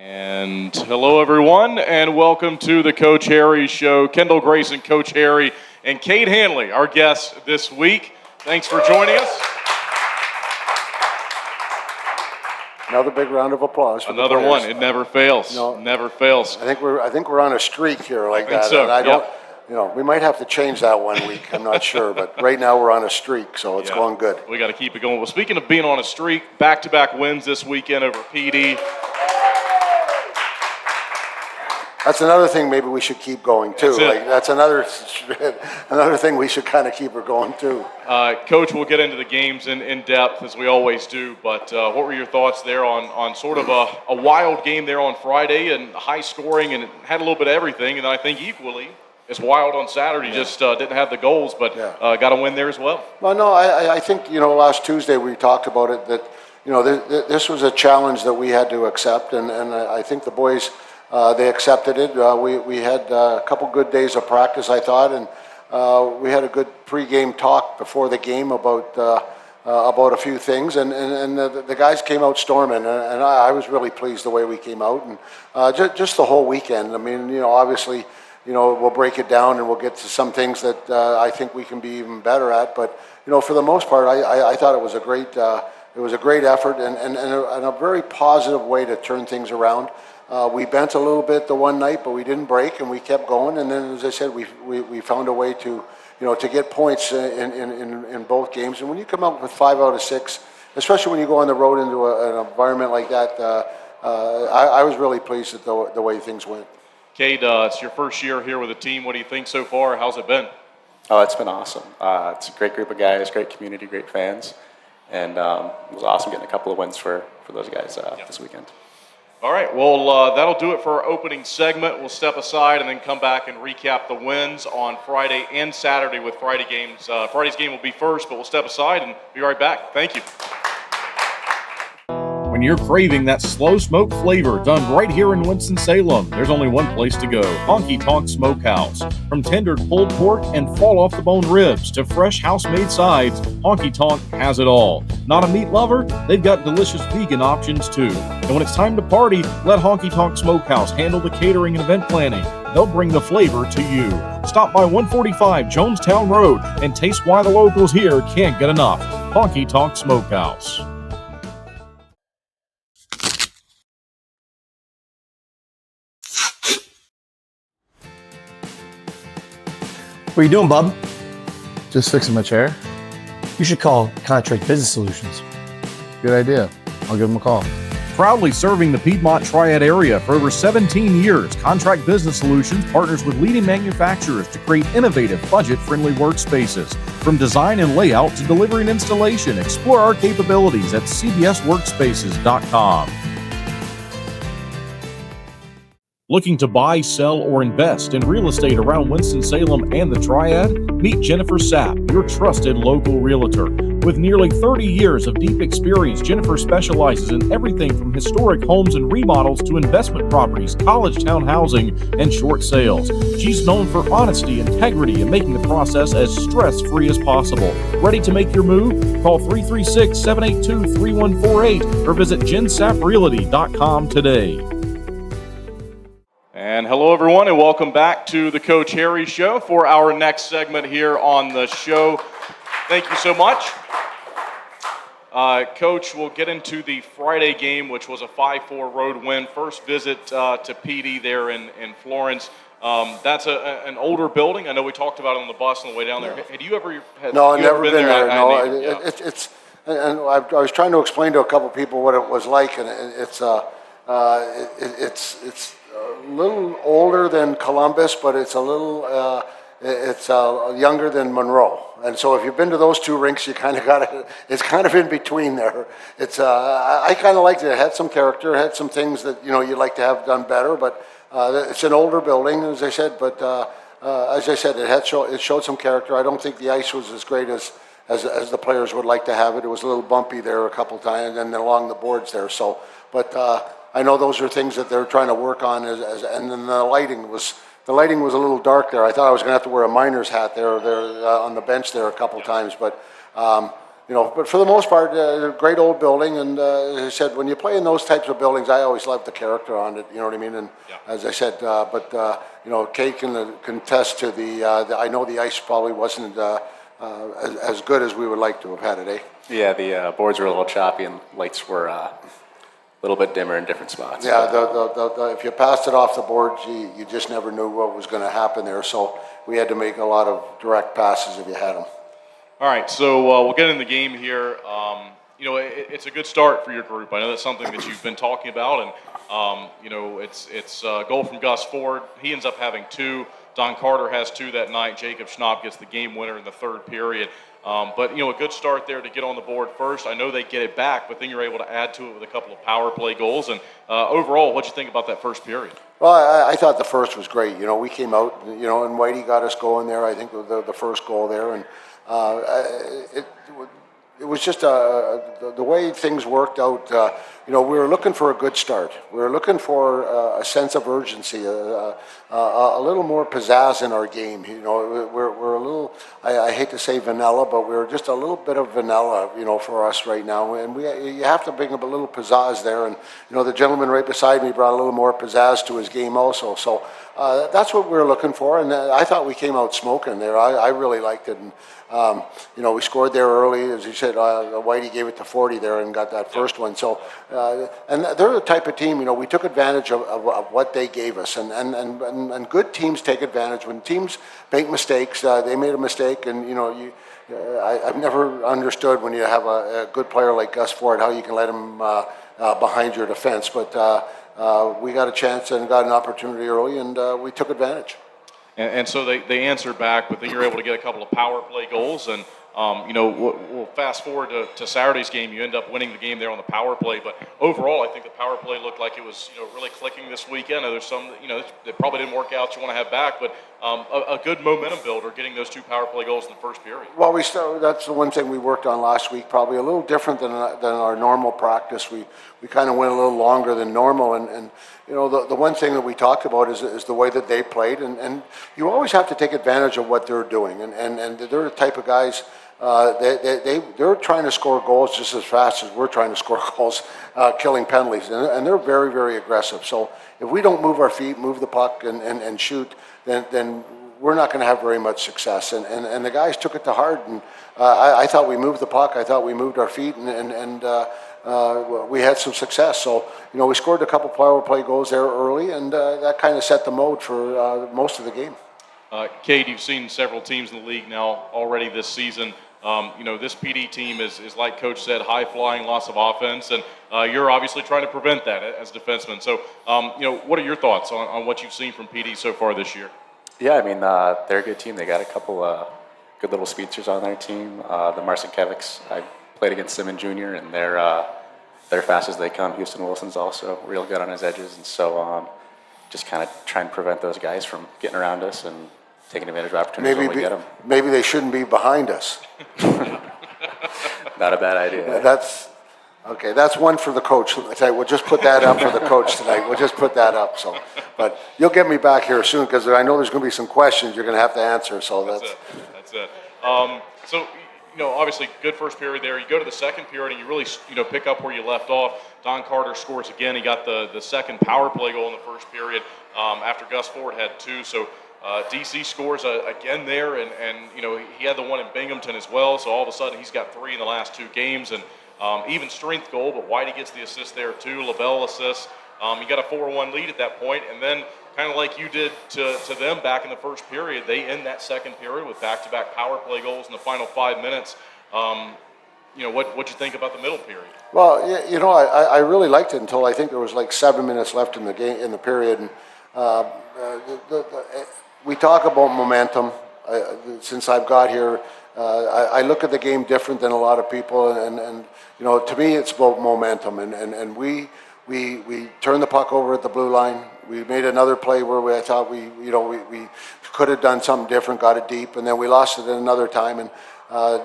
And hello, everyone, and welcome to the Coach Harry Show. Kendall, Grayson, Coach Harry, and Cade Hanley, our guests this week. Thanks for joining us. Another big round of applause. For Another one. It never fails. No, never fails. I think we're on a streak here like that. So. And I don't. We might have to change that one week. I'm not sure, but right now we're on a streak, so it's going good. We got to keep it going. Well, speaking of being on a streak, back-to-back wins this weekend over PD. That's another thing maybe we should keep going too. That's another thing we should kind of keep her going too. Coach, we'll get into the games in depth as we always do, but what were your thoughts there on sort of a wild game there on Friday and high scoring and it had a little bit of everything, and I think equally as wild on Saturday, just didn't have the goals, but got a win there as well. Well, no, I think, last Tuesday we talked about it that, this was a challenge that we had to accept, and I think the boys, they accepted it. We had a couple good days of practice, I thought, and we had a good pregame talk before the game about a few things, and the guys came out storming, and I was really pleased the way we came out, and just the whole weekend. I mean, obviously, we'll break it down and we'll get to some things that I think we can be even better at, but for the most part, I thought it was a great effort and a very positive way to turn things around. We bent a little bit the one night, but we didn't break, and we kept going. And then, as I said, we found a way to get points in both games. And when you come out with 5 out of 6, especially when you go on the road into an environment like that, I was really pleased at the way things went. Cade, it's your first year here with the team. What do you think so far? How's it been? Oh, it's been awesome. It's a great group of guys, great community, great fans, and it was awesome getting a couple of wins for those guys this weekend. All right, well, that'll do it for our opening segment. We'll step aside and then come back and recap the wins on Friday and Saturday with Friday games. Friday's game will be first, but we'll step aside and be right back. Thank you. When you're craving that slow smoke flavor done right here in Winston-Salem, there's only one place to go, Honky Tonk Smokehouse. From tendered pulled pork and fall-off-the-bone ribs to fresh house-made sides, Honky Tonk has it all. Not a meat lover? They've got delicious vegan options too. And when it's time to party, let Honky Tonk Smokehouse handle the catering and event planning. They'll bring the flavor to you. Stop by 145 Jonestown Road and taste why the locals here can't get enough. Honky Tonk Smokehouse. What are you doing, bub? Just fixing my chair. You should call Contract Business Solutions. Good idea. I'll give them a call. Proudly serving the Piedmont Triad area for over 17 years, Contract Business Solutions partners with leading manufacturers to create innovative, budget-friendly workspaces. From design and layout to delivery and installation, explore our capabilities at cbsworkspaces.com. Looking to buy, sell, or invest in real estate around Winston-Salem and the Triad? Meet Jennifer Sapp, your trusted local realtor. With nearly 30 years of deep experience, Jennifer specializes in everything from historic homes and remodels to investment properties, college town housing, and short sales. She's known for honesty, integrity, and making the process as stress-free as possible. Ready to make your move? Call 336-782-3148 or visit jensapprealty.com today. And hello, everyone, and welcome back to the Coach Harry Show for our next segment here on the show. Thank you so much. Coach, we'll get into the Friday game, which was a 5-4 road win. First visit to PD there in Florence. That's an older building. I know we talked about it on the bus on the way down there. Had you ever I've never been there. And I was trying to explain to a couple people what it was like, and it's a little older than Columbus, but it's a little younger than Monroe. And so if you've been to those two rinks, you kind of got it. It's kind of in between there. It's I kind of liked it. It had some character. It had some things that you'd like to have done better. But it's an older building, as I said. But it showed some character. I don't think the ice was as great as the players would like to have it. It was a little bumpy there a couple times, and then along the boards there. So, but I know those are things that they're trying to work on. And then the lighting was a little dark there. I thought I was going to have to wear a miner's hat there on the bench there a couple times. But but for the most part, a great old building. And as I said, when you play in those types of buildings, I always love the character on it. You know what I mean? And as I said, Cade can contest to I know the ice probably wasn't as good as we would like to have had it, eh? Yeah, the boards were a little choppy and lights were a little bit dimmer in different spots. Yeah, if you passed it off the board, you just never knew what was going to happen there. So we had to make a lot of direct passes if you had them. All right, so we'll get in the game here. It's a good start for your group. I know that's something that you've been talking about, and it's a goal from Gus Ford. He ends up having 2. Don Carter has 2 that night. Jacob Schnapp gets the game winner in the third period. But a good start there to get on the board first. I know they get it back, but then you're able to add to it with a couple of power play goals. And overall, what'd you think about that first period? Well, I thought the first was great. We came out, and Whitey got us going there. I think the first goal there, and it was just the way things worked out. We were looking for a good start. We were looking for a sense of urgency, a little more pizzazz in our game. We're a little, I hate to say vanilla, but we're just a little bit of vanilla, for us right now. And you have to bring up a little pizzazz there. And, the gentleman right beside me brought a little more pizzazz to his game also. So that's what we were looking for. And I thought we came out smoking there. I really liked it. And, we scored there early. As you said, Whitey gave it to 40 there and got that first one. So, and they're the type of team, we took advantage of what they gave us. And good teams take advantage. When teams make mistakes, they made a mistake. And, I've never understood when you have a good player like Gus Ford, how you can let him behind your defense. But we got a chance and got an opportunity early, and we took advantage. And so they answered back, but then you're able to get a couple of power play goals. And, we'll fast forward to Saturday's game. You end up winning the game there on the power play. But overall, I think the power play looked like it was, really clicking this weekend. There's some, that probably didn't work out you want to have back. But a good momentum builder getting those 2 power play goals in the first period. Well, that's the one thing we worked on last week, probably a little different than our normal practice. We kind of went a little longer than normal. And the one thing that we talked about is the way that they played. And you always have to take advantage of what they're doing. And they're the type of guys, they're trying to score goals just as fast as we're trying to score goals, killing penalties. And they're very, very aggressive. So if we don't move our feet, move the puck, and shoot, then we're not going to have very much success. And the guys took it to heart. And I thought we moved the puck. I thought we moved our feet. And we had some success. So, we scored a couple power play goals there early, and that kind of set the mode for most of the game. Cade, you've seen several teams in the league now already this season. This PD team is like Coach said, high-flying, lots of offense, and you're obviously trying to prevent that as defensemen. So, what are your thoughts on what you've seen from PD so far this year? Yeah, I mean, they're a good team. They got a couple good little speedsters on their team. The Marcinkevics, I played against Simon Jr., and they're fast as they come. Houston Wilson's also real good on his edges, and so just kind of trying to prevent those guys from getting around us and taking advantage of opportunities when we get them. Maybe they shouldn't be behind us. Not a bad idea. That's one for the coach. We'll just put that up for the coach tonight. We'll just put that up. So, but you'll get me back here soon because I know there's going to be some questions you're going to have to answer. So that's it. So, obviously good first period there. You go to the second period and you really, pick up where you left off. Don Carter scores again. He got the second power play goal in the first period after Gus Ford had 2. So DC scores again there, and he had the one in Binghamton as well. So all of a sudden he's got 3 in the last 2 games, and even strength goal. But Whitey gets the assist there too. LaBelle assists. You got a 4-1 lead at that point, and then kind of like you did to them back in the first period, they end that second period with back-to-back power play goals in the final 5 minutes. What'd you think about the middle period? Well, I really liked it until I think there was like 7 minutes left in the game, in the period. And we talk about momentum. Since I've got here, I look at the game different than a lot of people, and to me it's about momentum. And we turned the puck over at the blue line. We made another play where I thought we could have done something different, got it deep, and then we lost it another time. And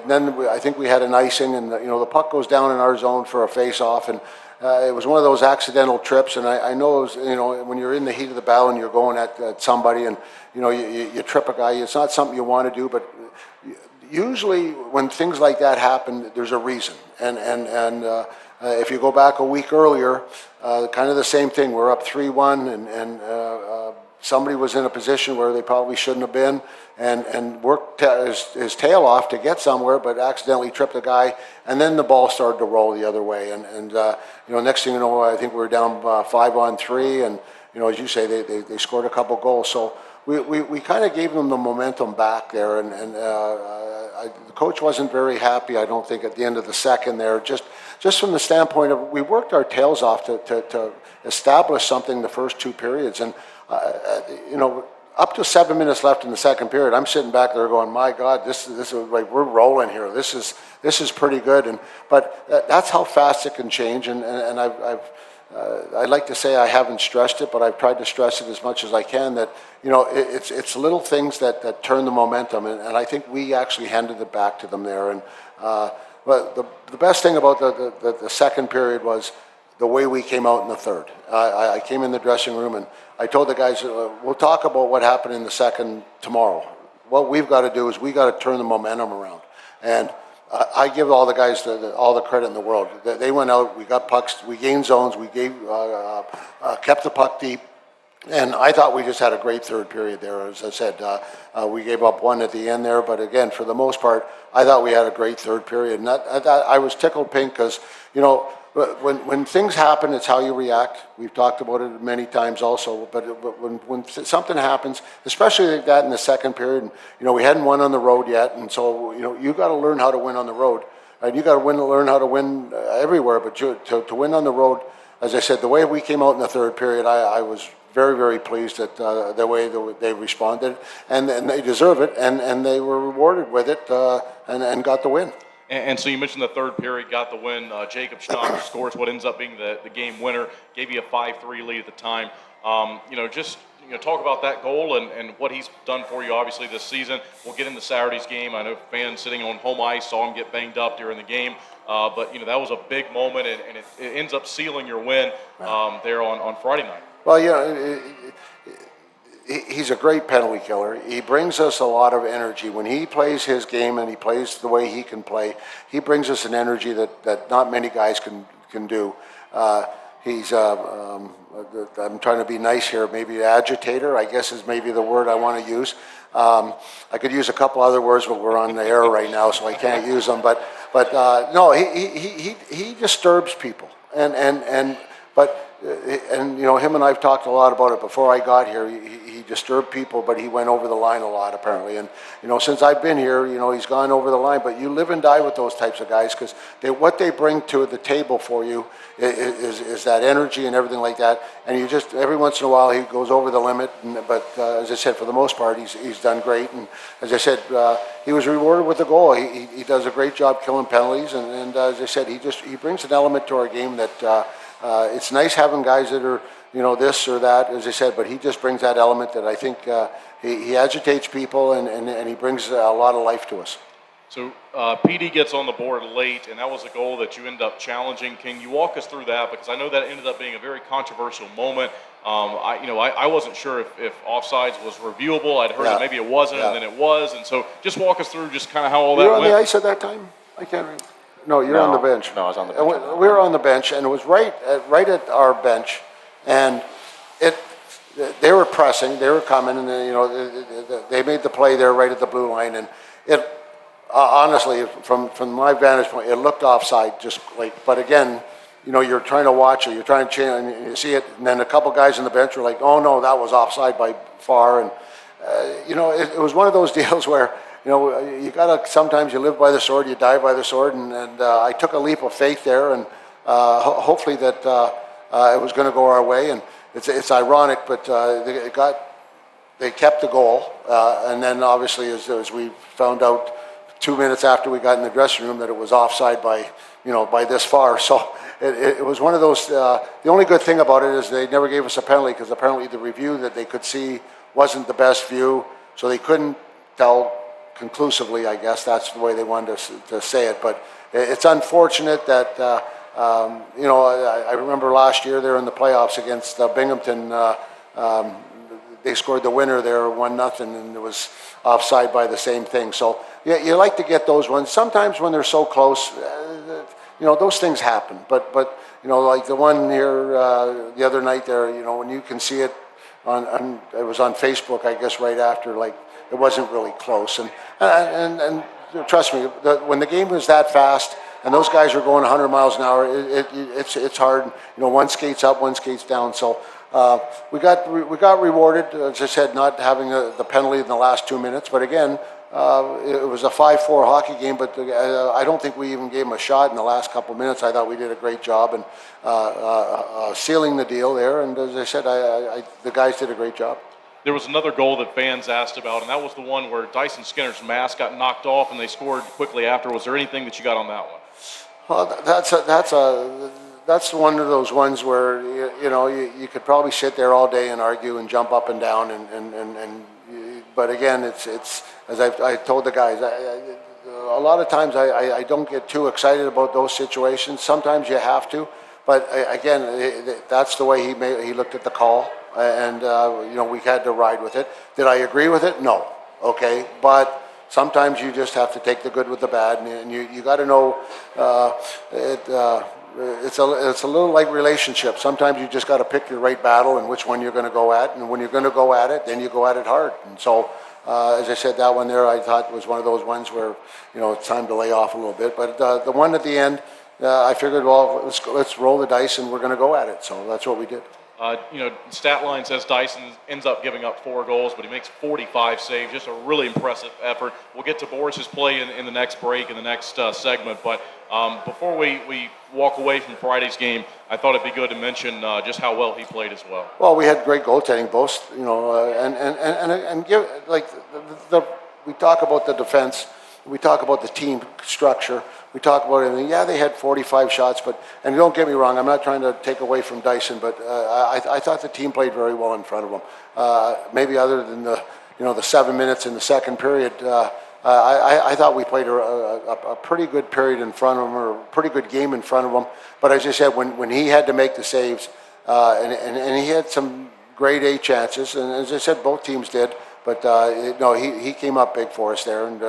then I think we had an icing, and the puck goes down in our zone for a face-off, and it was one of those accidental trips. And I know it was, when you're in the heat of the battle and you're going at somebody, and you trip a guy, it's not something you want to do, but usually when things like that happen, there's a reason. And if you go back a week earlier, kind of the same thing. We're up 3-1, and somebody was in a position where they probably shouldn't have been, and worked his tail off to get somewhere, but accidentally tripped a guy, and then the ball started to roll the other way. And next thing you know, I think we were down 5-on-3, and as you say, they scored a couple goals. So we kind of gave them the momentum back there, and the coach wasn't very happy, I don't think, at the end of the second there, just from the standpoint of we worked our tails off to establish something the first two periods. And up to 7 minutes left in the second period, I'm sitting back there going, my God, this is like, we're rolling here. This is pretty good. But that's how fast it can change. And I'd like to say I haven't stressed it, but I've tried to stress it as much as I can, that it's little things that turn the momentum, and I think we actually handed it back to them there. And but the best thing about the second period was the way we came out in the third. I came in the dressing room and I told the guys, we'll talk about what happened in the second tomorrow. What we've got to do is we got to turn the momentum around. And I give all the guys all the credit in the world. They went out, we got pucks, we gained zones, we kept the puck deep. And I thought we just had a great third period there. As I said, we gave up one at the end there, but again, for the most part, I thought we had a great third period. And I was tickled pink because, when things happen, it's how you react. We've talked about it many times also, but when something happens, especially like that in the second period, we hadn't won on the road yet, and so, you got to learn how to win on the road. And you got to learn how to win everywhere, but to win on the road, as I said, the way we came out in the third period, I was very, very pleased at the way they responded, and they deserve it, and they were rewarded with it, and got the win. And so you mentioned the third period, got the win. Jacob Stock scores what ends up being the game winner, gave you a 5-3 lead at the time. Talk about that goal and what he's done for you, obviously, this season. We'll get into Saturday's game. I know fans sitting on home ice saw him get banged up during the game. But that was a big moment, and it ends up sealing your win there on Friday night. Well, he's a great penalty killer. He brings us a lot of energy. When he plays his game and he plays the way he can play, he brings us an energy that not many guys can do. He's, I'm trying to be nice here, maybe agitator, I guess is maybe the word I want to use. I could use a couple other words, but we're on the air right now, so I can't use them. But no, he disturbs people. And him and I've talked a lot about it before I got here. He disturbed people, but he went over the line a lot apparently. And since I've been here, he's gone over the line. But you live and die with those types of guys, because what they bring to the table for you is that energy and everything like that. And you just every once in a while he goes over the limit. But as I said, for the most part, he's done great. And as I said, he was rewarded with the goal. He does a great job killing penalties. And as I said, he brings an element to our game that. It's nice having guys that are, this or that, as I said, but he just brings that element that I think he agitates people and he brings a lot of life to us. So PD gets on the board late, and that was a goal that you ended up challenging. Can you walk us through that? Because I know that ended up being a very controversial moment. I wasn't sure if offsides was reviewable. I'd heard that maybe it wasn't, and then it was. And so just walk us through just kind of how all that went. You were on the ice at that time? I can't remember. No, you're on the bench. No, I was on the bench. We were on the bench, and it was right at our bench, and they were pressing, they were coming, and they made the play there right at the blue line, and it honestly, from my vantage point, it looked offside, just like. But again, you're trying to watch it, you're trying to change, and you see it, and then a couple guys on the bench were like, "Oh no, that was offside by far," and it was one of those deals where. You gotta, sometimes you live by the sword, you die by the sword, and I took a leap of faith there, and hopefully that it was going to go our way. And it's ironic, but they kept the goal, and then obviously as we found out 2 minutes after we got in the dressing room that it was offside by this far. So it was one of those. The only good thing about it is they never gave us a penalty, because apparently the review that they could see wasn't the best view, so they couldn't tell conclusively, I guess that's the way they wanted to say it. But it's unfortunate that, I remember last year there in the playoffs against Binghamton, they scored the winner there, 1-0, and it was offside by the same thing. So yeah, you like to get those ones. Sometimes when they're so close, those things happen. But like the one here the other night there, when you can see it on it was on Facebook, I guess, right after, like, it wasn't really close. And trust me, when the game was that fast and those guys are going 100 miles an hour, it's hard. One skate's up, one skate's down. So we got rewarded, as I said, not having the penalty in the last 2 minutes. But again, it was a 5-4 hockey game, but I don't think we even gave them a shot in the last couple of minutes. I thought we did a great job in sealing the deal there. And as I said, the guys did a great job. There was another goal that fans asked about, and that was the one where Dyson Skinner's mask got knocked off and they scored quickly after. Was there anything that you got on that one? Well, that's one of those ones where you could probably sit there all day and argue and jump up and down but again, it's as I told the guys, a lot of times I don't get too excited about those situations. Sometimes you have to, but again, that's the way he looked at the call, and we had to ride with it. Did I agree with it? No. Okay, but sometimes you just have to take the good with the bad, and you got to know it's a little like relationships. Sometimes you just got to pick your right battle and which one you're going to go at, and when you're going to go at it, then you go at it hard. And so, as I said, that one there I thought was one of those ones where it's time to lay off a little bit. But the one at the end, I figured, well, let's roll the dice and we're going to go at it. So that's what we did. Stat line says Dyson ends up giving up 4 goals, but he makes 45 saves. Just a really impressive effort. We'll get to Boris's play in the next break, in the next segment. But before we walk away from Friday's game, I thought it'd be good to mention just how well he played as well. Well, we had great goaltending, both, and give, like, we talk about the defense, we talk about the team structure. We talk about it, and yeah, they had 45 shots, and don't get me wrong, I'm not trying to take away from Dyson, but I thought the team played very well in front of them. Maybe other than the 7 minutes in the second period, I thought we played a pretty good period in front of them, or a pretty good game in front of them. But as I said, when he had to make the saves, and he had some grade A chances, and as I said, both teams did. But he came up big for us there, and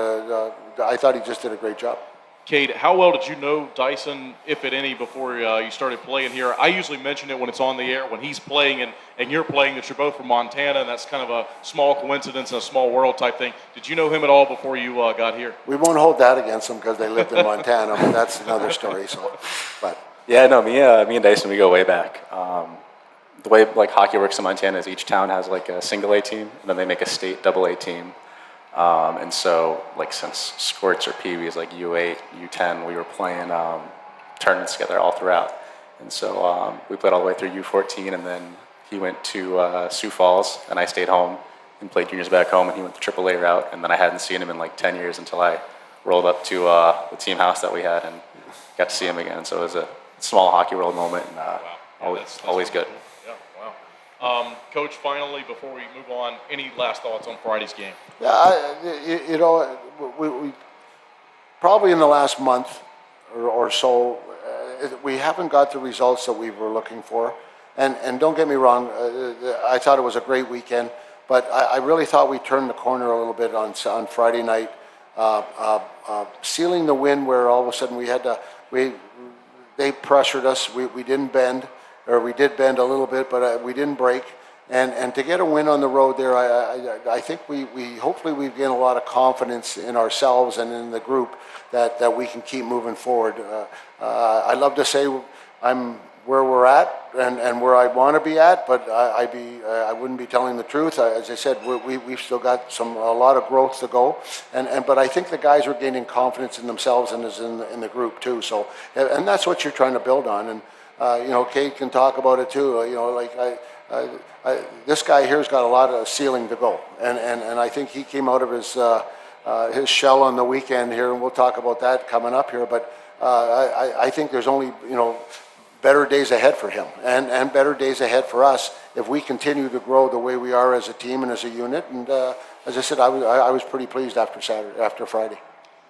I thought he just did a great job. Cade, how well did you know Dyson, if at any, before you started playing here? I usually mention it when it's on the air, when he's playing and you're playing, that you're both from Montana, and that's kind of a small coincidence and a small world type thing. Did you know him at all before you got here? We won't hold that against them because they lived in Montana, but that's another story. Yeah, no, me and Dyson, we go way back. The way hockey works in Montana is each town has a single A team, and then they make a state double A team. And so, since Squirts or Pee-wees, U8, U10, we were playing tournaments together all throughout. And so we played all the way through U14, and then he went to Sioux Falls, and I stayed home and played juniors back home, and he went the AAA route. And then I hadn't seen him in 10 years until I rolled up to the team house that we had and got to see him again. So it was a small hockey world moment, and always good. Coach, finally, before we move on, any last thoughts on Friday's game? Yeah, we probably in the last month or so, we haven't got the results that we were looking for. And don't get me wrong, I thought it was a great weekend, but I really thought we turned the corner a little bit on Friday night, sealing the win where all of a sudden they pressured us, we didn't bend. Or we did bend a little bit, but we didn't break. And to get a win on the road there, I think we hopefully we've gained a lot of confidence in ourselves and in the group that we can keep moving forward. I love to say I'm where we're at and where I want to be at, but I wouldn't be telling the truth. As I said, we've still got a lot of growth to go, but I think the guys are gaining confidence in themselves and is in the group too. So, and that's what you're trying to build on. And Cade can talk about it too. This guy here's got a lot of ceiling to go, and I think he came out of his shell on the weekend here, and we'll talk about that coming up here. But I think there's only better days ahead for him, and better days ahead for us if we continue to grow the way we are as a team and as a unit. And as I said, I was pretty pleased after Friday.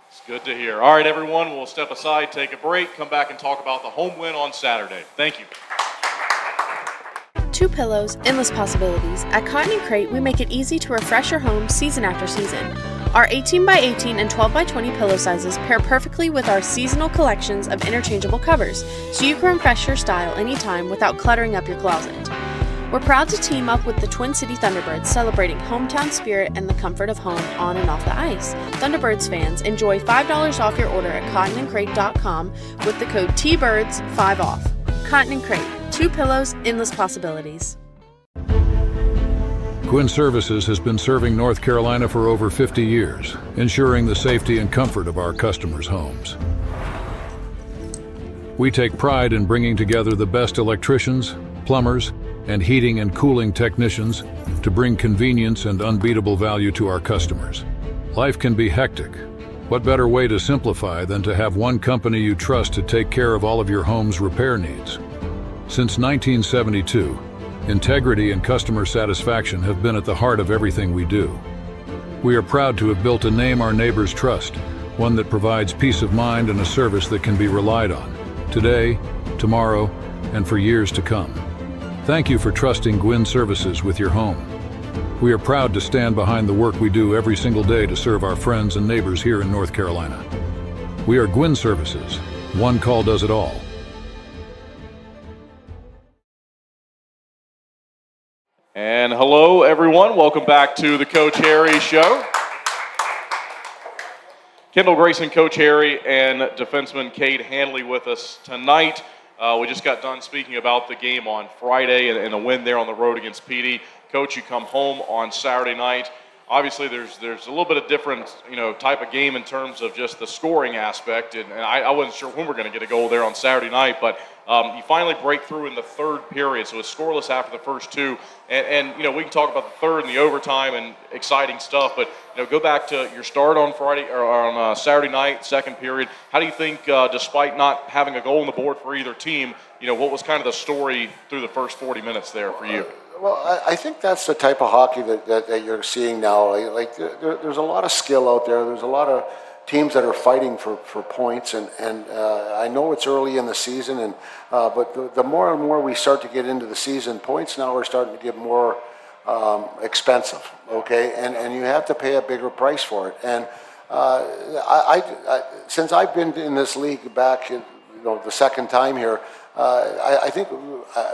It's good to hear. All right, everyone, we'll step aside, take a break, come back and talk about the home win on Saturday. Thank you. 2 pillows, endless possibilities. At Cotton & Crate, we make it easy to refresh your home season after season. Our 18x18 and 12x20 pillow sizes pair perfectly with our seasonal collections of interchangeable covers, so you can refresh your style anytime without cluttering up your closet. We're proud to team up with the Twin City Thunderbirds, celebrating hometown spirit and the comfort of home on and off the ice. Thunderbirds fans, enjoy $5 off your order at cottonandcrate.com with the code TBIRDS5OFF. Cotton & Crate, 2 pillows, endless possibilities. Gwin Services has been serving North Carolina for over 50 years, ensuring the safety and comfort of our customers' homes. We take pride in bringing together the best electricians, plumbers, and heating and cooling technicians to bring convenience and unbeatable value to our customers. Life can be hectic. What better way to simplify than to have one company you trust to take care of all of your home's repair needs? Since 1972, integrity and customer satisfaction have been at the heart of everything we do. We are proud to have built a name our neighbors trust, one that provides peace of mind and a service that can be relied on, today, tomorrow, and for years to come. Thank you for trusting Gwin Services with your home. We are proud to stand behind the work we do every single day to serve our friends and neighbors here in North Carolina. We are Gwin Services. One call does it all. And hello, everyone. Welcome back to the Coach Harry Show. Kendall, Grayson, Coach Harry, and Defenseman Cade Hanley with us tonight. We just got done speaking about the game on Friday and a win there on the road against PD. Coach, you come home on Saturday night. Obviously, there's a little bit of different, type of game in terms of just the scoring aspect, and I wasn't sure when we're going to get a goal there on Saturday night, but you finally break through in the third period, so it's scoreless after the first two, and we can talk about the third and the overtime and exciting stuff, but go back to your start on Friday or on Saturday night, second period. How do you think, despite not having a goal on the board for either team, what was kind of the story through the first 40 minutes there for you? Well, I think that's the type of hockey that you're seeing now. There's a lot of skill out there. There's a lot of teams that are fighting for points, and I know it's early in the season, but the more and more we start to get into the season, points now are starting to get more expensive, okay? And you have to pay a bigger price for it. And since I've been in this league back, the second time here, I think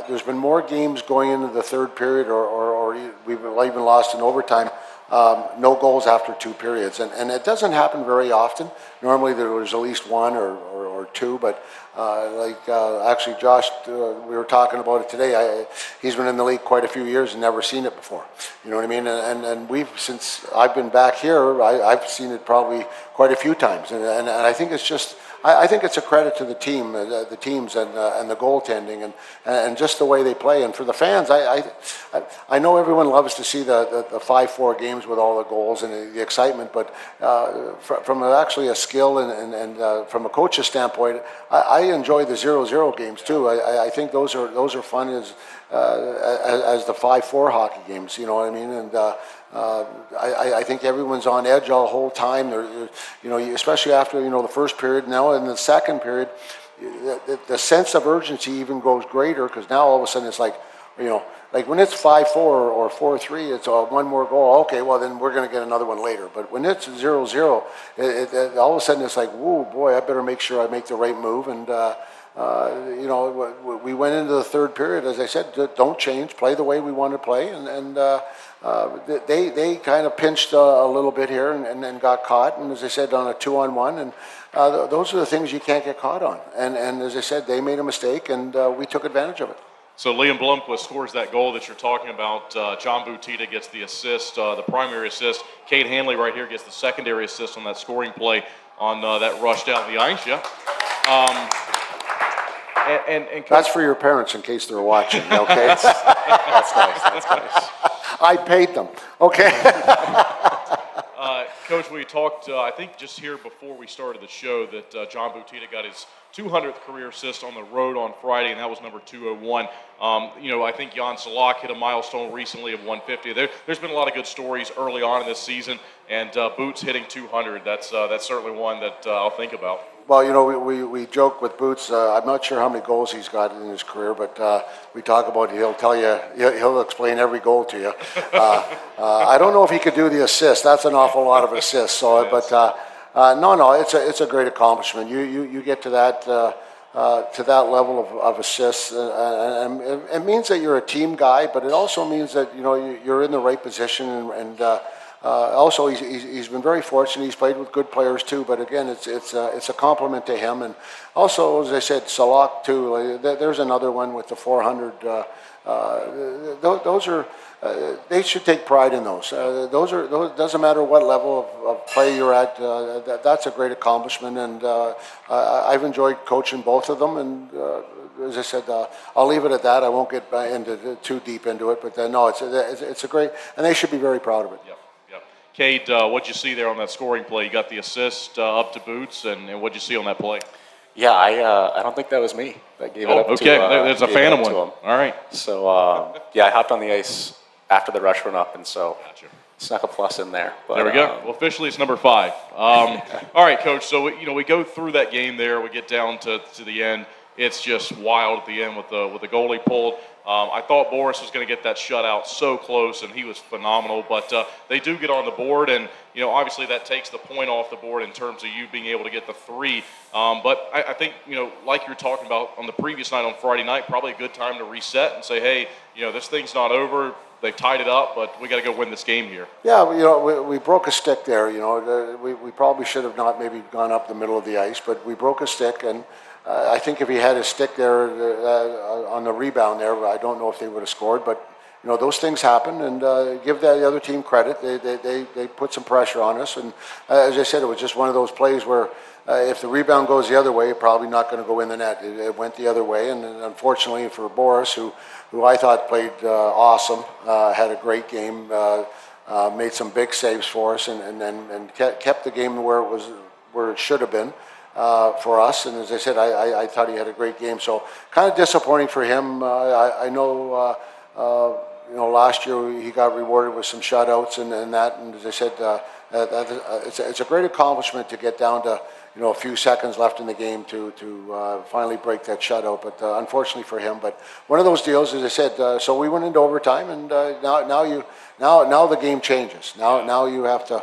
there's been more games going into the third period, or we've even lost in overtime, no goals after 2 periods. And it doesn't happen very often. Normally there's at least 1 or 2, but actually Josh, we were talking about it today. He's been in the league quite a few years and never seen it before. You know what I mean? And since I've been back here, I've seen it probably quite a few times. And I think it's just, I think it's a credit to the teams and the goaltending and just the way they play. And for the fans, I know everyone loves to see the 5-4 games with all the goals and the excitement, but from actually a skill and from a coach's standpoint, I enjoy the 0-0 games too. I think those are fun as the 5-4 hockey games. You know what I mean? And I think everyone's on edge all the whole time. Especially after the first period. Now in the second period, the sense of urgency even goes greater, because now all of a sudden it's like when it's 5-4 or 4-3, it's one more goal. Okay, well then we're going to get another one later. But when it's 0-0, all of a sudden it's like, whoa, boy, I better make sure I make the right move. And we went into the third period, as I said, don't change, play the way we want to play, and they kind of pinched a little bit here and then got caught, and as I said, on a 2-on-1, and those are the things you can't get caught on. And as I said, they made a mistake, and we took advantage of it. So Liam Blomquist scores that goal that you're talking about. John Butita gets the assist, the primary assist. Cade Hanley right here gets the secondary assist on that scoring play on that rush down the ice. Yeah. And that's for your parents in case they're watching. Okay. That's nice. That's nice. I paid them. Okay. Coach, we talked, I think just here before we started the show, that John Butita got his 200th career assist on the road on Friday, and that was number 201. I think Jan Salak hit a milestone recently of 150. There's been a lot of good stories early on in this season, and Boots hitting 200. That's certainly one that I'll think about. Well, we joke with Boots. I'm not sure how many goals he's got in his career, but we talk about it. He'll tell you, he'll explain every goal to you. I don't know if he could do the assist. That's an awful lot of assists. So, but no, it's a great accomplishment. You get to that level of assists, and it means that you're a team guy, but it also means that you're in the right position and. Also, he's been very fortunate. He's played with good players too. But again, it's a compliment to him. And also, as I said, Salak too. There's another one with the 400. Those are they should take pride in those. Those doesn't matter what level of play you're at. That's a great accomplishment. And I've enjoyed coaching both of them. And as I said, I'll leave it at that. I won't get into too deep into it. But no, it's a great, and they should be very proud of it. Yep. Cade, what'd you see there on that scoring play? You got the assist up to Boots, and what'd you see on that play? Yeah, I don't think that was me that gave it up okay. to There's a phantom one. All right. So, I hopped on the ice after the rush went up, and so snuck a plus in there. But, there we go. Well, officially, it's number 5. All right, Coach. So, we go through that game there. We get down to the end. It's just wild at the end with the goalie pulled. I thought Boris was going to get that shutout so close, and he was phenomenal. But they do get on the board, and obviously that takes the point off the board in terms of you being able to get the 3. But I think like you're talking about on the previous night on Friday night, probably a good time to reset and say, hey, this thing's not over. They've tied it up, but we got to go win this game here. Yeah, we broke a stick there. We probably should have not maybe gone up the middle of the ice, but we broke a stick, and I think if he had his stick there on the rebound there, I don't know if they would have scored. But those things happen, and give the other team credit. They put some pressure on us, and as I said, it was just one of those plays where if the rebound goes the other way, it's probably not going to go in the net. It went the other way, and unfortunately for Boris, who I thought played awesome, had a great game, made some big saves for us, and kept the game where it should have been. For us, and as I said, I thought he had a great game. So kind of disappointing for him. I know, last year he got rewarded with some shutouts and that. And as I said, it's a great accomplishment to get down to a few seconds left in the game to finally break that shutout. But unfortunately for him, but one of those deals, as I said. So we went into overtime, and now the game changes. Now you have to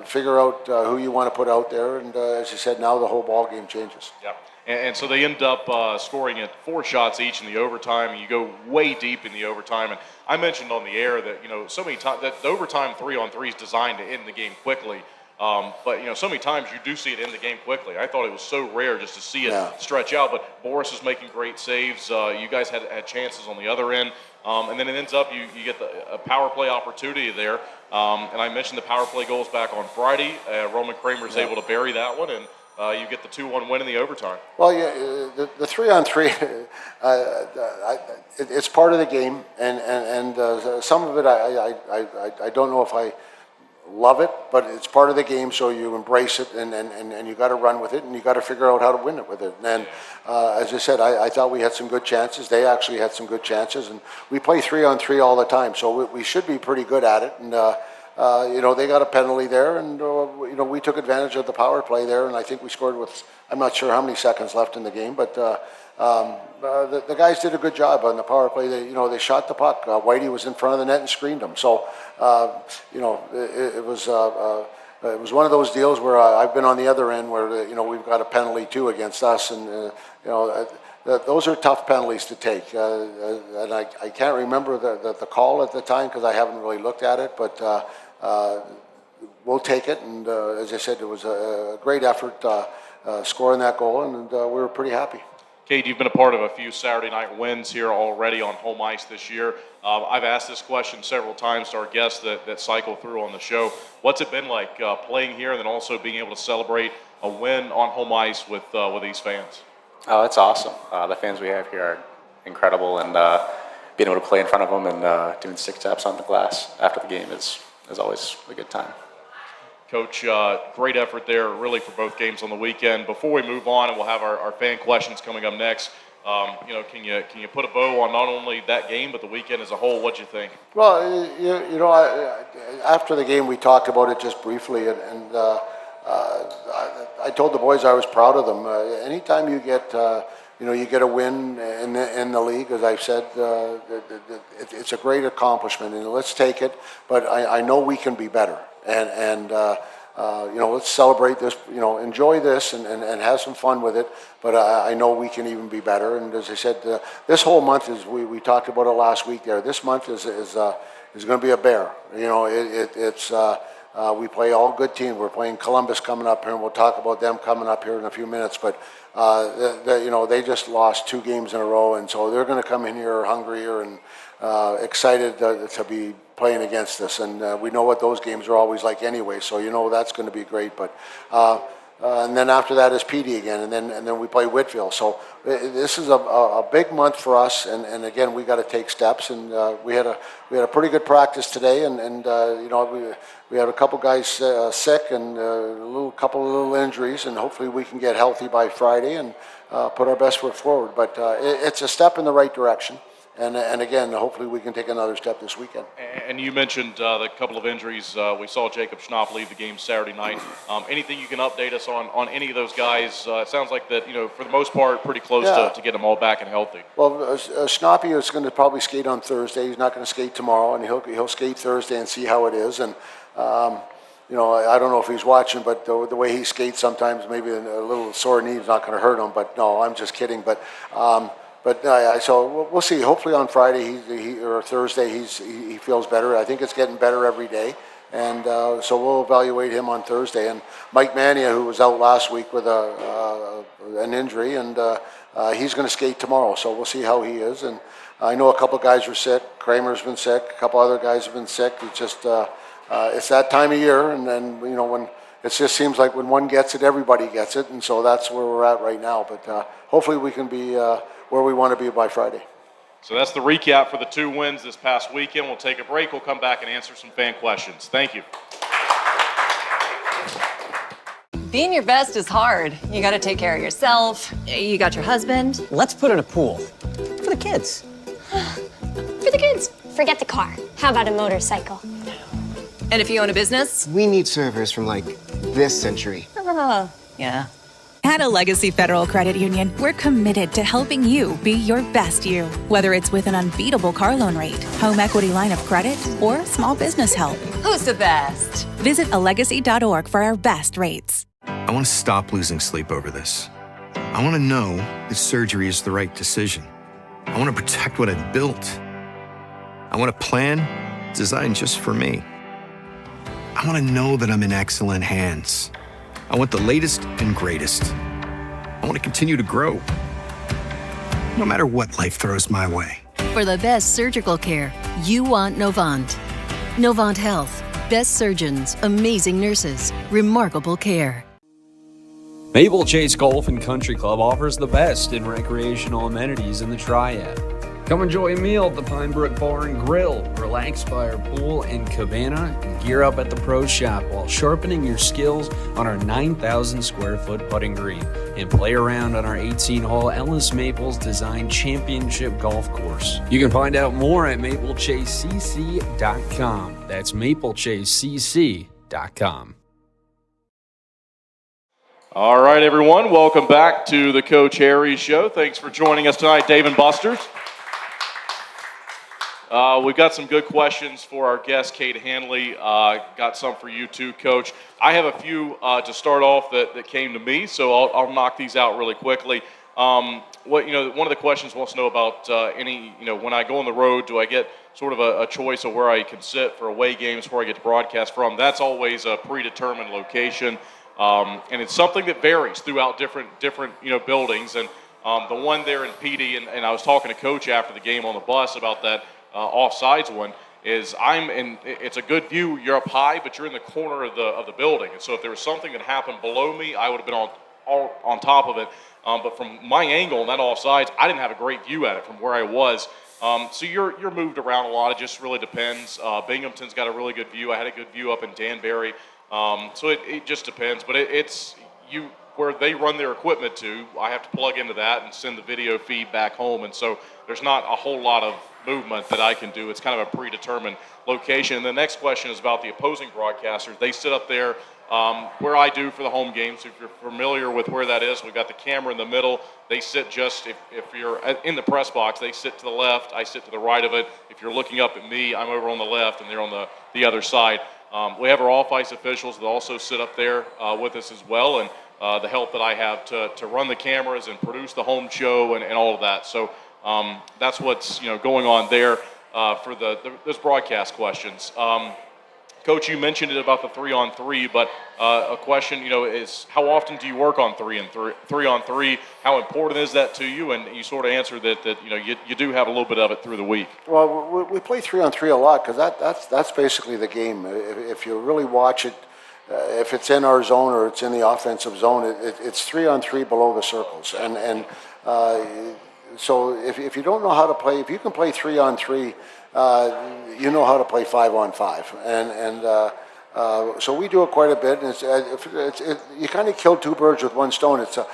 figure out who you want to put out there, and as you said, now the whole ball game changes. Yeah. And so they end up scoring at 4 shots each in the overtime. You go way deep in the overtime, and I mentioned on the air that so many times that the overtime 3-on-3 is designed to end the game quickly. But so many times you do see it in the game quickly. I thought it was so rare just to see it stretch out. But Boris is making great saves. You guys had chances on the other end, and then it ends up you get a power play opportunity there. And I mentioned the power play goals back on Friday. Roman Kramer is able to bury that one, and you get the 2-1 win in the overtime. Well, yeah, the 3-on-3, it's part of the game, and some of it I don't know if I love it, but it's part of the game, so you embrace it, and you got to run with it, and you got to figure out how to win it with it. And as I said, I thought we had some good chances. They actually had some good chances, and we play 3-on-3 all the time, so we should be pretty good at it. And they got a penalty there, and we took advantage of the power play there, and I think we scored with, I'm not sure how many seconds left in the game, but the guys did a good job on the power play. They shot the puck. Whitey was in front of the net and screened them. So it was one of those deals where I've been on the other end where we've got a penalty too against us, and those are tough penalties to take. And I can't remember the call at the time because I haven't really looked at it, but we'll take it. And as I said, it was a great effort scoring that goal, and we were pretty happy. Cade, you've been a part of a few Saturday night wins here already on home ice this year. I've asked this question several times to our guests that cycle through on the show. What's it been like playing here and then also being able to celebrate a win on home ice with these fans? Oh, it's awesome. The fans we have here are incredible, and being able to play in front of them and doing stick taps on the glass after the game is always a good time. Coach, great effort there, really, for both games on the weekend. Before we move on, and we'll have our fan questions coming up next, can you put a bow on not only that game but the weekend as a whole? What'd you think? Well, after the game we talked about it just briefly, and I told the boys I was proud of them. Anytime you get you get a win in the league, as I've said, it's a great accomplishment, and let's take it. But I know we can be better, and let's celebrate this. Enjoy this and have some fun with it. But I know we can even be better. And as I said, this whole month is we talked about it last week. There, this month is going to be a bear. We play all good teams. We're playing Columbus coming up here, and we'll talk about them coming up here in a few minutes. But they just lost 2 games in a row, and so they're going to come in here hungrier and excited to be playing against us. And we know what those games are always like anyway, so that's going to be great. But and then after that is PD again, and then we play Whitfield. So this is a big month for us, and again we got to take steps. And we had a pretty good practice today, and we had a couple guys sick and a couple of little injuries, and hopefully we can get healthy by Friday and put our best foot forward. But it's a step in the right direction. And again, hopefully we can take another step this weekend. And you mentioned the couple of injuries. We saw Jacob Schnapp leave the game Saturday night. Anything you can update us on any of those guys? It sounds like that, for the most part, pretty close to getting them all back and healthy. Well, Schnappy is going to probably skate on Thursday. He's not going to skate tomorrow, and he'll skate Thursday and see how it is. And I don't know if he's watching, but the way he skates sometimes, maybe a little sore knee is not going to hurt him. But no, I'm just kidding. But so we'll see. Hopefully on Friday or Thursday he feels better. I think it's getting better every day, and so we'll evaluate him on Thursday. And Mike Mania, who was out last week with an injury, and he's going to skate tomorrow. So we'll see how he is. And I know a couple of guys are sick. Kramer's been sick. A couple other guys have been sick. It's just it's that time of year, and then when. It just seems like when one gets it, everybody gets it, and so that's where we're at right now. But hopefully we can be where we want to be by Friday. So that's the recap for the 2 wins this past weekend. We'll take a break. We'll come back and answer some fan questions. Thank you. Being your best is hard. You got to take care of yourself. You got your husband. Let's put in a pool. For the kids. For the kids. Forget the car. How about a motorcycle? And if you own a business? We need servers from, this century. Yeah. At a Legacy Federal Credit Union, we're committed to helping you be your best you. Whether it's with an unbeatable car loan rate, home equity line of credit, or small business help. Who's the best? Visit alegacy.org for our best rates. I want to stop losing sleep over this. I want to know that surgery is the right decision. I want to protect what I've built. I want a plan designed just for me. I want to know that I'm in excellent hands. I want the latest and greatest. I want to continue to grow, no matter what life throws my way. For the best surgical care, you want Novant. Novant Health. Best surgeons, amazing nurses, remarkable care. Maple Chase Golf and Country Club offers the best in recreational amenities in the Triad. Come enjoy a meal at the Pine Brook Bar and Grill, relax by our pool and cabana, and gear up at the Pro Shop while sharpening your skills on our 9,000 square foot putting green, and play around on our 18-hole Ellis Maples Design Championship Golf Course. You can find out more at maplechasecc.com. That's maplechasecc.com. All right, everyone, welcome back to the Coach Harry Show. Thanks for joining us tonight, Dave and Busters. We've got some good questions for our guest, Cade Hanley. Got some for you too, Coach. I have a few to start off that came to me, so I'll knock these out really quickly. One of the questions wants to know about when I go on the road, do I get sort of a choice of where I can sit for away games where I get to broadcast from? That's always a predetermined location, and it's something that varies throughout different buildings. And the one there in PD, and I was talking to Coach after the game on the bus about that. Offsides one is it's a good view. You're up high, but you're in the corner of the building. And so if there was something that happened below me, I would have been on top of it. But from my angle in that offsides, I didn't have a great view at it from where I was. So you're moved around a lot. It just really depends. Binghamton's got a really good view. I had a good view up in Danbury. So it just depends. But it's where they run their equipment to, I have to plug into that and send the video feed back home. And so there's not a whole lot of movement that I can do. It's kind of a predetermined location. And the next question is about the opposing broadcasters. They sit up there where I do for the home games. If you're familiar with where that is, we've got the camera in the middle. They sit just, if you're in the press box, they sit to the left. I sit to the right of it. If you're looking up at me, I'm over on the left, and they're on the other side. We have our off-ice officials that also sit up there with us as well, and the help that I have to run the cameras and produce the home show and all of that. So that's what's going on there for those broadcast questions. Coach, you mentioned it about the 3-on-3, but a question, is how often do you work on 3-on-3? How important is that to you? And you sort of answered that you do have a little bit of it through the week. Well, we play 3-on-3 a lot because that's basically the game. If you really watch it, if it's in our zone or it's in the offensive zone, it's 3-on-3 below the circles. And so if you don't know how to play, if you can play 3-on-3, you know how to play 5-on-5, and so we do it quite a bit. And you kind of kill two birds with one stone. It's a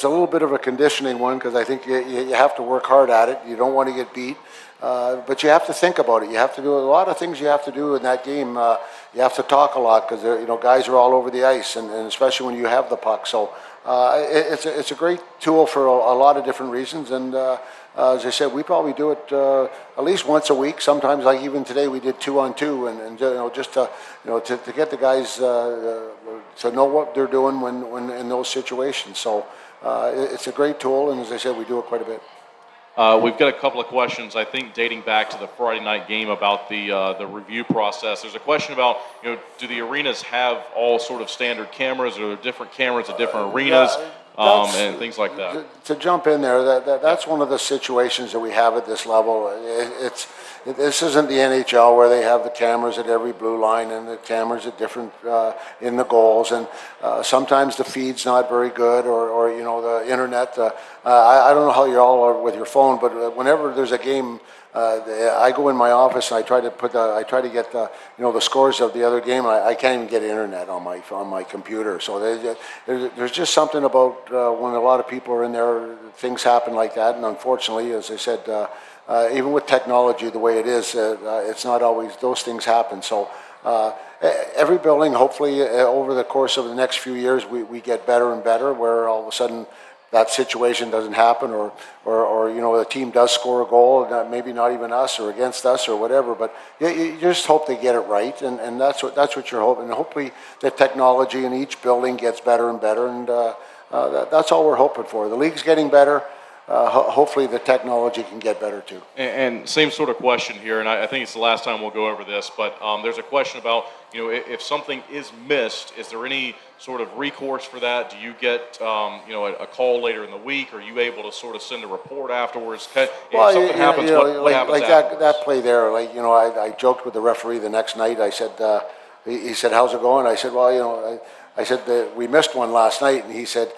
little bit of a conditioning one because I think you have to work hard at it. You don't want to get beat, but you have to think about it. You have to do a lot of things. You have to do in that game. You have to talk a lot because guys are all over the ice, and especially when you have the puck. So it's a great tool for a lot of different reasons. And as I said, we probably do it at least once a week. Sometimes, like even today, we did 2-on-2, and just to get the guys to know what they're doing when in those situations. So it's a great tool, and as I said, we do it quite a bit. We've got a couple of questions, I think, dating back to the Friday night game about the review process. There's a question about, do the arenas have all sort of standard cameras, or are there different cameras at different arenas, and things like that? To jump in there, that's one of the situations that we have at this level. This isn't the NHL where they have the cameras at every blue line and the cameras at different in the goals, and sometimes the feed's not very good, or the internet. I don't know how you all are with your phone, but whenever there's a game, I go in my office and I try to get the scores of the other game. I can't even get internet on my computer. So there's just something about when a lot of people are in there, things happen like that. And unfortunately, as I said, even with technology the way it is, it's not always those things happen. So every building, hopefully, over the course of the next few years, we get better and better, where all of a sudden that situation doesn't happen, or the team does score a goal, maybe not even us or against us or whatever, but you just hope they get it right, and that's what you're hoping. And hopefully the technology in each building gets better and better, and that's all we're hoping for. The league's getting better. Hopefully the technology can get better too. And same sort of question here, and I think it's the last time we'll go over this, but there's a question about, if something is missed, is there any sort of recourse for that? Do you get, a call later in the week? Are you able to sort of send a report afterwards? If something happens, what happens like that play there, I joked with the referee the next night. I said, he said, how's it going? I said, well, I said that we missed one last night, and he said,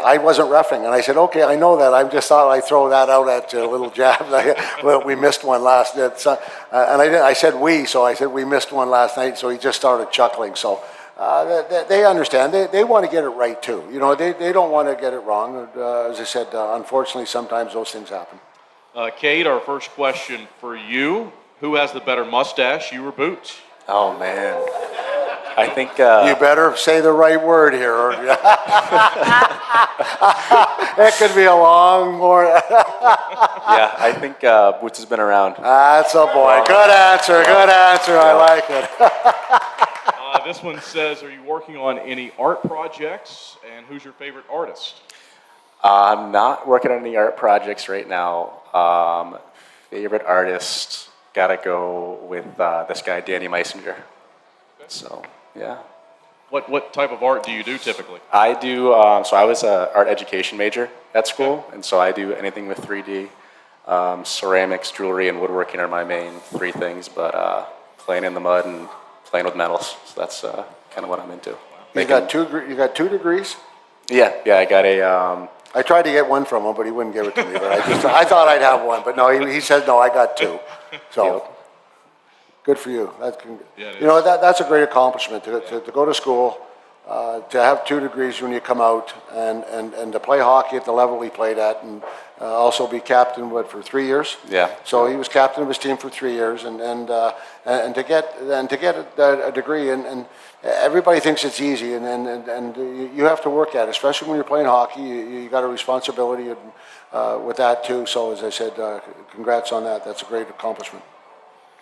I wasn't reffing. And I said, okay, I know that. I just thought I'd throw that out at you, a little jab. Well, we missed one last night. And I said we, so I said we missed one last night. So he just started chuckling. So they understand. They want to get it right, too. They don't want to get it wrong. As I said, unfortunately, sometimes those things happen. Cade, our first question for you. Who has the better mustache, you or Boots? Oh, man. I think you better say the right word here. It could be a long morning. Yeah, I think Boots has been around. That's a boy. Good answer. Good answer. I like it. This one says, are you working on any art projects, and who's your favorite artist? I'm not working on any art projects right now. Favorite artist, gotta go with this guy, Danny Meisinger. So, yeah. What type of art do you do typically? I do, so I was an art education major at school, and so I do anything with 3D. Ceramics, jewelry, and woodworking are my main three things, but playing in the mud and playing with metals, so that's kind of what I'm into. You got two degrees? Yeah, I got a... I tried to get one from him, but he wouldn't give it to me. But I thought I'd have one, but no, he said no. I got two. So good for you. That's a great accomplishment to go to school, to have 2 degrees when you come out and to play hockey at the level he played at, and also be captain, for 3 years? Yeah. So he was captain of his team for 3 years, and to get a degree, and everybody thinks it's easy, and you have to work at it, especially when you're playing hockey. You got a responsibility with that too. So as I said, congrats on that. That's a great accomplishment.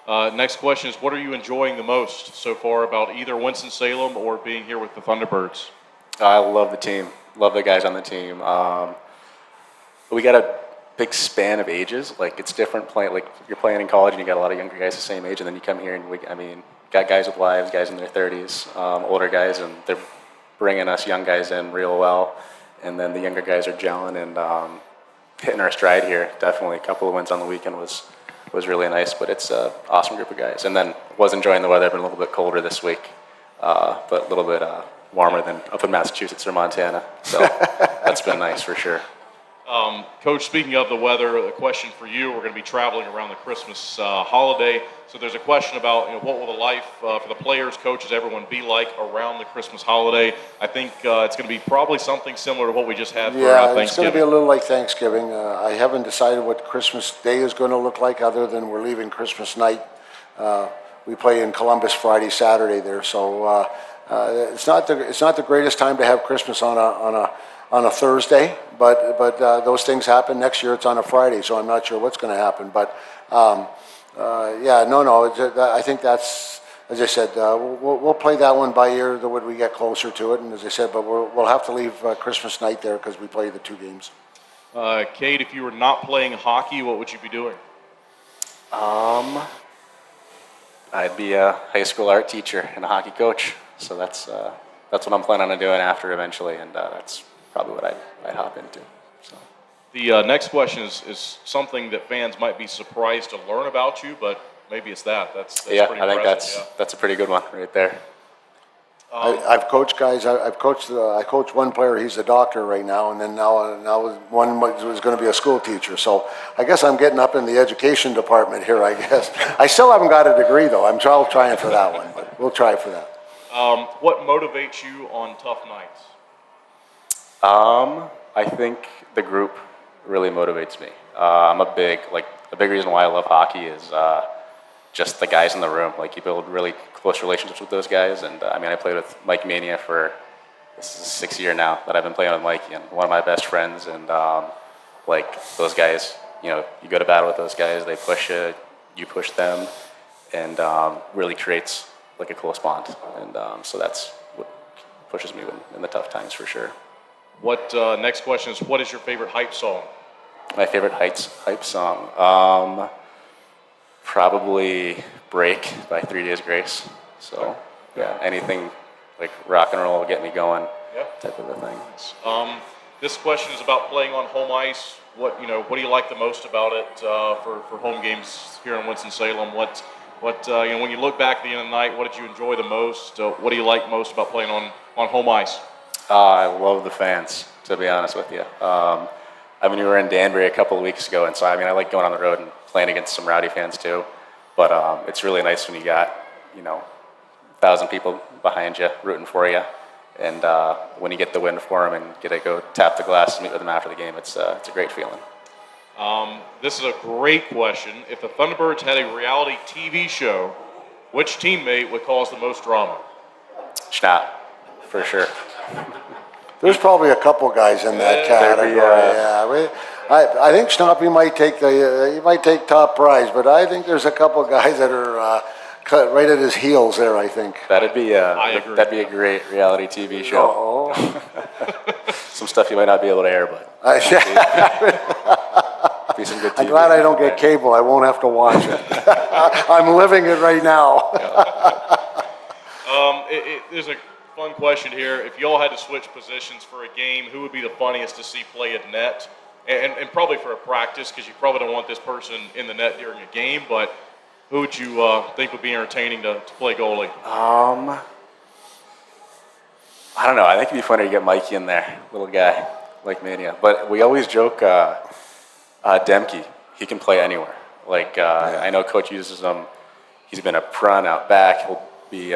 Next question is, what are you enjoying the most so far about either Winston-Salem or being here with the Thunderbirds? I love the team. Love the guys on the team. We got a big span of ages. Like, it's different playing. Like, you're playing in college and you got a lot of younger guys the same age, and then you come here and got guys with wives, guys in their 30s, older guys, and they're bringing us young guys in real well. And then the younger guys are gelling and hitting our stride here. Definitely a couple of wins on the weekend was really nice, but it's an awesome group of guys. And then was enjoying the weather, been a little bit colder this week, but a little bit warmer than up in Massachusetts or Montana. So that's been nice for sure. Coach, speaking of the weather, a question for you. We're going to be traveling around the Christmas holiday. So there's a question about what will the life for the players, coaches, everyone be like around the Christmas holiday. I think it's going to be probably something similar to what we just had for Thanksgiving. It's going to be a little like Thanksgiving. I haven't decided what Christmas Day is going to look like, other than we're leaving Christmas night. We play in Columbus Friday, Saturday there, so it's not the greatest time to have Christmas on a Thursday, but those things happen. Next year it's on a Friday, so I'm not sure what's going to happen. But I think that's, as I said, we'll play that one by ear when we get closer to it. And as I said, but we'll have to leave Christmas night there because we play the 2 games. Cade, if you were not playing hockey, what would you be doing? I'd be a high school art teacher and a hockey coach. So that's what I'm planning on doing after eventually, and that's probably what I'd hop into. So. The next question is something that fans might be surprised to learn about you, but maybe it's that's yeah, pretty I think impressive. that's a pretty good one right there. I've coached guys. I coached one player. He's a doctor right now, and then now one was going to be a school teacher. So I guess I'm getting up in the education department here. I guess I still haven't got a degree though. I'm trying for that one, but we'll try for that. What motivates you on tough nights? I think the group really motivates me. I'm a big reason why I love hockey is just the guys in the room. Like, you build really close relationships with those guys, and I played with Mike Mania for, this is the 6th year now that I've been playing with Mikey, and one of my best friends, and those guys, you go to battle with those guys, they push you, you push them, and really creates like a close bond, and so that's what pushes me in the tough times for sure. What next question is, what is your favorite hype song? My favorite hype song, probably "Break" by 3 Days Grace. So yeah, anything like rock and roll will get me going, type of a thing. This question is about playing on home ice. What do you like the most about it for home games here in Winston-Salem? What when you look back at the end of the night, what did you enjoy the most? What do you like most about playing on home ice? I love the fans, to be honest with you. We were in Danbury a couple of weeks ago, and so I like going on the road and playing against some rowdy fans too. But it's really nice when you got 1,000 people behind you rooting for you, and when you get the win for them and get to go tap the glass and meet with them after the game, it's a great feeling. This is a great question. If the Thunderbirds had a reality TV show, which teammate would cause the most drama? Schnapp, for sure. There's probably a couple guys in that category. I think Schnapp might take top prize, but I think there's a couple guys that are cut right at his heels there. I think that'd be a great reality TV show. Some stuff you might not be able to air, but be some good TV. I'm glad I don't get cable. I won't have to watch it. I'm living it right now. There's a fun question here. If you all had to switch positions for a game, who would be the funniest to see play at net? And probably for a practice, because you probably don't want this person in the net during a game, but who would you think would be entertaining to play goalie? I don't know. I think it'd be funny to get Mikey in there, little guy, like Mania. But we always joke, Demke, he can play anywhere. I know Coach uses him. He's been a prun out back. He'll be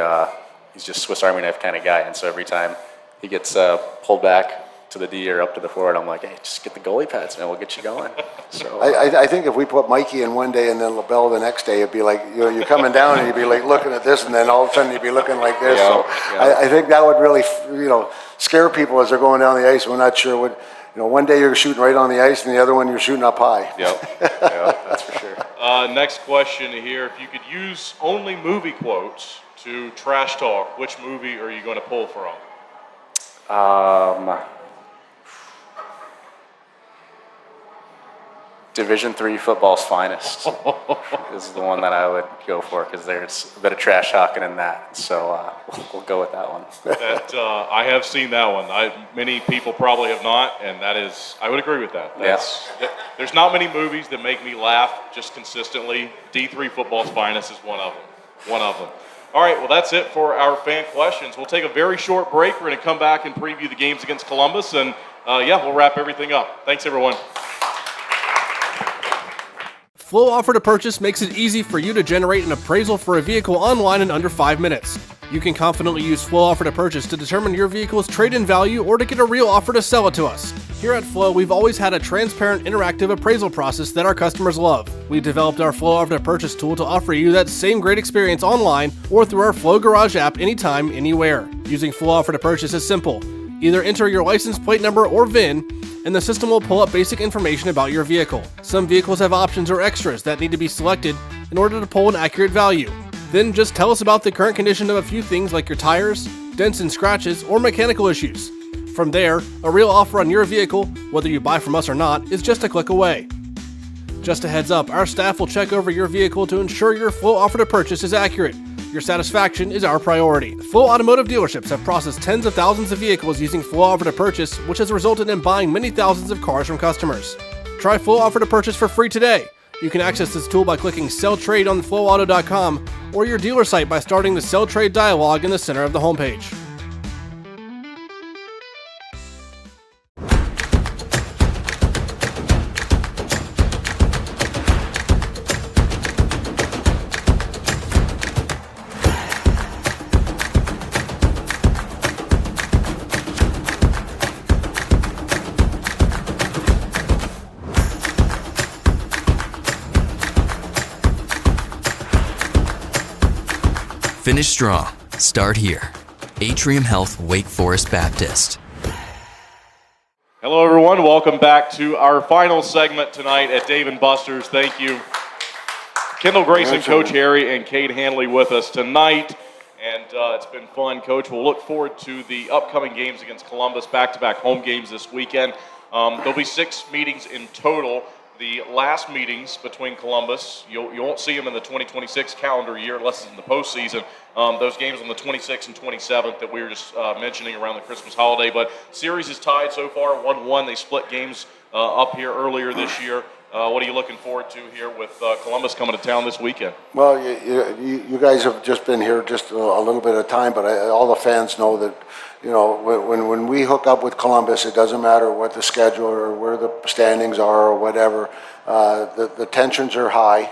he's just Swiss Army knife kind of guy. And so every time he gets pulled back to the D or up to the forward, I'm like, hey, just get the goalie pads, man. We'll get you going. So I think if we put Mikey in one day and then LaBelle the next day, it'd be like, you're coming down and you'd be like looking at this, and then all of a sudden you'd be looking like this. I think that would really, scare people as they're going down the ice. We're not sure what, one day you're shooting right on the ice and the other one you're shooting up high. Yep, that's for sure. Next question here. If you could use only movie quotes to trash talk, which movie are you going to pull from? Division III football's finest is the one that I would go for, because there's a bit of trash talking in that. So we'll go with that one. I have seen that one. Many people probably have not, and I would agree with that. There's not many movies that make me laugh just consistently. D3 football's finest is one of them. All right, well, that's it for our fan questions. We'll take a very short break. We're going to come back and preview the games against Columbus, and we'll wrap everything up. Thanks, everyone. Flow Offer to Purchase makes it easy for you to generate an appraisal for a vehicle online in under 5 minutes. You can confidently use Flow Offer to Purchase to determine your vehicle's trade-in value or to get a real offer to sell it to us. Here at Flow, we've always had a transparent, interactive appraisal process that our customers love. We developed our Flow Offer to Purchase tool to offer you that same great experience online or through our Flow Garage app anytime, anywhere. Using Flow Offer to Purchase is simple. Either enter your license plate number or VIN, and the system will pull up basic information about your vehicle. Some vehicles have options or extras that need to be selected in order to pull an accurate value. Then just tell us about the current condition of a few things like your tires, dents and scratches, or mechanical issues. From there, a real offer on your vehicle, whether you buy from us or not, is just a click away. Just a heads up, our staff will check over your vehicle to ensure your Flow Offer to Purchase is accurate. Your satisfaction is our priority. Flow Automotive dealerships have processed tens of thousands of vehicles using Flow Offer to Purchase, which has resulted in buying many thousands of cars from customers. Try Flow Offer to Purchase for free today. You can access this tool by clicking Sell Trade on flowauto.com or your dealer site by starting the Sell Trade dialog in the center of the homepage. Finish strong. Start here. Atrium Health Wake Forest Baptist. Hello, everyone. Welcome back to our final segment tonight at Dave & Buster's. Thank you. Kendall, Grayson, Coach Harry, and Cade Hanley with us tonight. And it's been fun, Coach. We'll look forward to the upcoming games against Columbus, back-to-back home games this weekend. There'll be 6 meetings in total. The last meetings between Columbus, you won't see them in the 2026 calendar year unless it's in the postseason. Those games on the 26th and 27th that we were just mentioning around the Christmas holiday. But series is tied so far, 1-1. They split games up here earlier this year. What are you looking forward to here with Columbus coming to town this weekend? Well, you guys have just been here just a little bit of time, but all the fans know that, when we hook up with Columbus, it doesn't matter what the schedule or where the standings are or whatever. The tensions are high.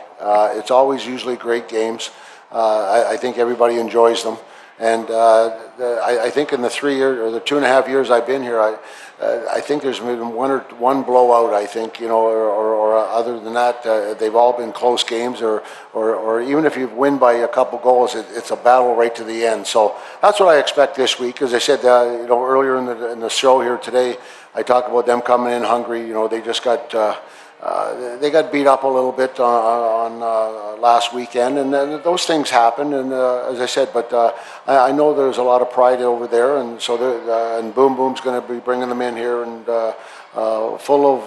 It's always usually great games. I think everybody enjoys them. And I think in the 3 years or the 2.5 years I've been here, I think there's been one blowout. I think or other than that, they've all been close games. Or even if you win by a couple goals, it's a battle right to the end. So that's what I expect this week. As I said, earlier in the show here today, I talked about them coming in hungry. They just got. They got beat up a little bit on last weekend, and those things happen. And as I said, but I know there's a lot of pride over there, and so and Boom Boom's going to be bringing them in here and full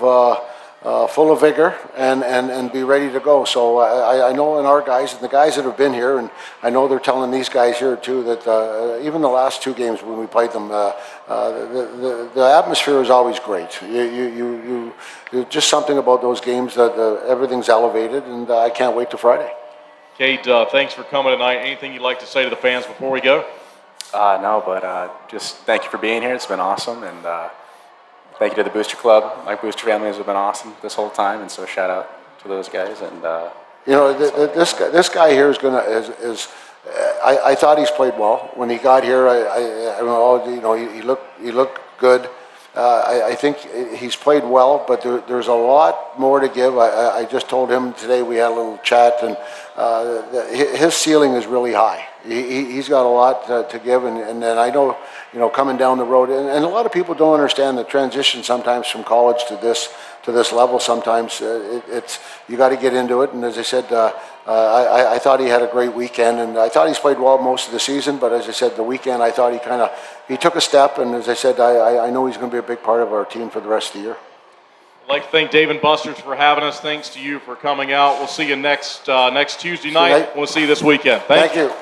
of vigor and be ready to go. So I know in our guys and the guys that have been here, and I know they're telling these guys here too that even the last 2 games when we played them, the atmosphere is always great. You just something about those games that everything's elevated, and I can't wait to Friday. Cade, thanks for coming tonight. Anything you'd like to say to the fans before we go? No, but just thank you for being here. It's been awesome, and thank you to the Booster Club. My Booster families have been awesome this whole time, and so shout out to those guys. And this guy here is I thought he's played well. When he got here, he looked good. I think he's played well, but there's a lot more to give. I just told him today, we had a little chat, and his ceiling is really high. He's got a lot to give, and then I know, coming down the road, and a lot of people don't understand the transition sometimes from college to this level. Sometimes it's you got to get into it. And as I said, I thought he had a great weekend, and I thought he's played well most of the season. But as I said, the weekend I thought he took a step, and as I said, I know he's going to be a big part of our team for the rest of the year. I'd like to thank Dave and Busters for having us. Thanks to you for coming out. We'll see you next Tuesday night. We'll see you this weekend. Thank you.